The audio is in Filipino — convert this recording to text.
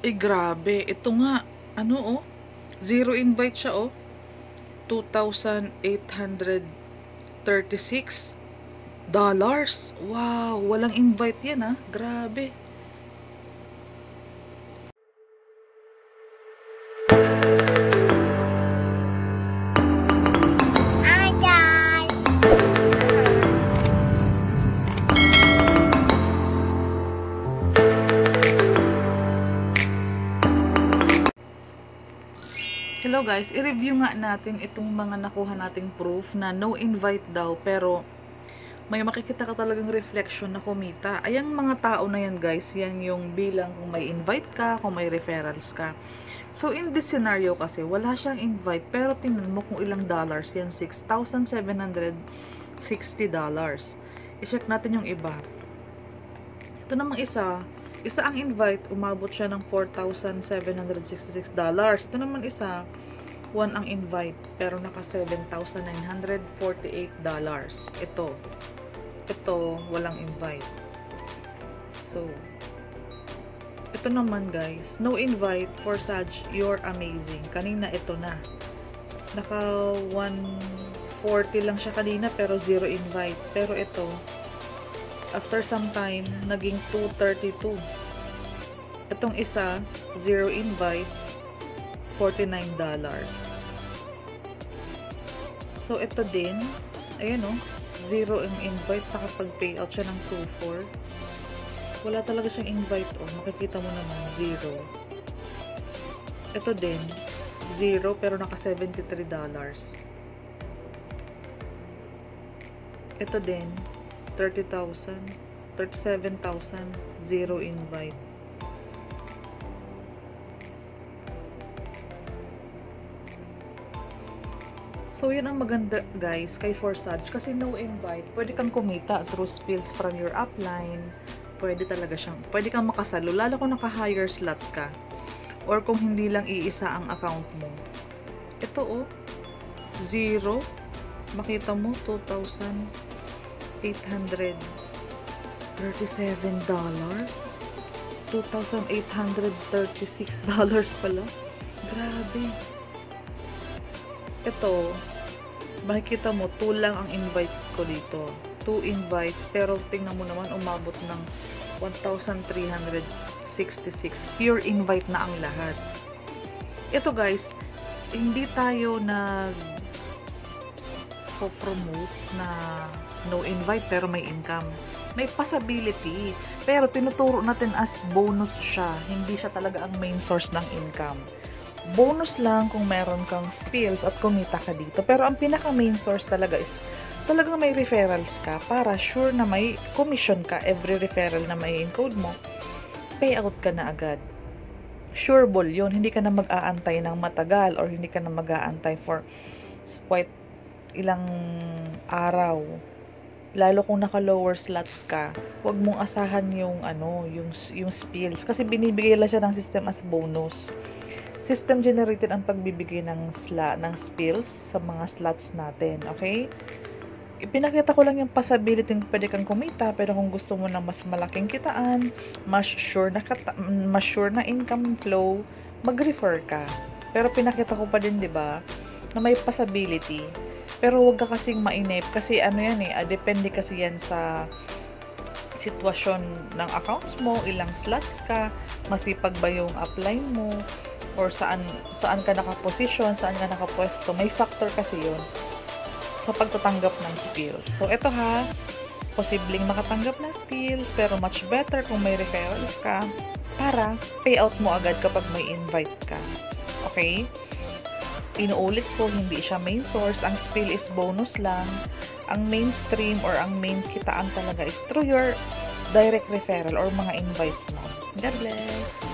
Ay, grabe. Ito nga, ano oh, zero invite siya oh. 2,836 dollars. Wow, walang invite yan ah. Grabe. Hello guys, i-review nga natin itong mga nakuha nating proof na no invite daw, pero may makikita ka talagang reflection na kumita. Ayang mga tao na yan guys, yan yung bilang kung may invite ka, kung may referrals ka. So in this scenario kasi, wala siyang invite, pero tingnan mo kung ilang dollars yan, $6,760. I-check natin yung iba. Ito namang isa ang invite, umabot siya ng $4,766. Ito naman isa, one ang invite, pero naka $7,948. Ito, walang invite. So, ito naman guys, no invite for Saj, you're amazing. Kanina ito na. Naka 140 lang siya kanina, pero zero invite. Pero ito, after some time, naging 232. Itong isa, zero invite, $49. So, ito din, ayan o, zero ang invite, nakapag-payout siya ng 2.4. Wala talaga siyang invite o, makikita mo naman, zero. Ito din, zero, pero naka $73. Ito din, 37,000, zero invite. So, yun ang maganda guys kay Forsage, kasi no invite, pwede kang kumita through spills from your upline. Pwede kang makasalo, lalo kung naka-higher slot ka, or kung hindi lang iisa ang account mo. Ito oh, zero, makita mo, $2,837, $2,836 pala. Grabe. Ito, makikita mo, 2 lang ang invite ko dito. 2 invites, pero tingnan mo naman, umabot ng 1,366. Pure invite na ang lahat. Ito guys, hindi tayo nag-promote na no invite pero may income. May possibility, pero tinuturo natin as bonus siya. Hindi siya talaga ang main source ng income. Bonus lang kung meron kang spills at kumita ka dito. Pero ang pinaka main source talaga is talagang may referrals ka para sure na may commission ka. Every referral na may encode mo, payout ka na agad. Sureball yun. Hindi ka na mag-aantay ng matagal, or hindi ka na mag-aantay for quite ilang araw. Lalo kung naka-lower slots ka, huwag mong asahan yung spills, kasi binibigay lang siya ng system as bonus. System generated ang pagbibigay ng spills sa mga slots natin, okay? Ipinakita ko lang yung possibility ng pwede kang kumita, pero kung gusto mo na mas malaking kitaan, mas sure na income flow, mag-refer ka. Pero pinakita ko pa din, 'di ba, na may possibility. Pero huwag ka kasing mainip, kasi depende kasi yan sa sitwasyon ng accounts mo, ilang slots ka, masipag ba yung upline mo, or saan ka nakaposisyon, saan ka nakapwesto. May factor kasi yun sa pagtatanggap ng skills. So, ito ha, posibleng makatanggap ng skills, pero much better kung may referrals ka para payout mo agad kapag may invite ka. Okay? Inuulit ko, hindi siya main source. Ang spill is bonus lang. Ang mainstream or ang main kitaan talaga is through your direct referral or mga invites mo. God bless!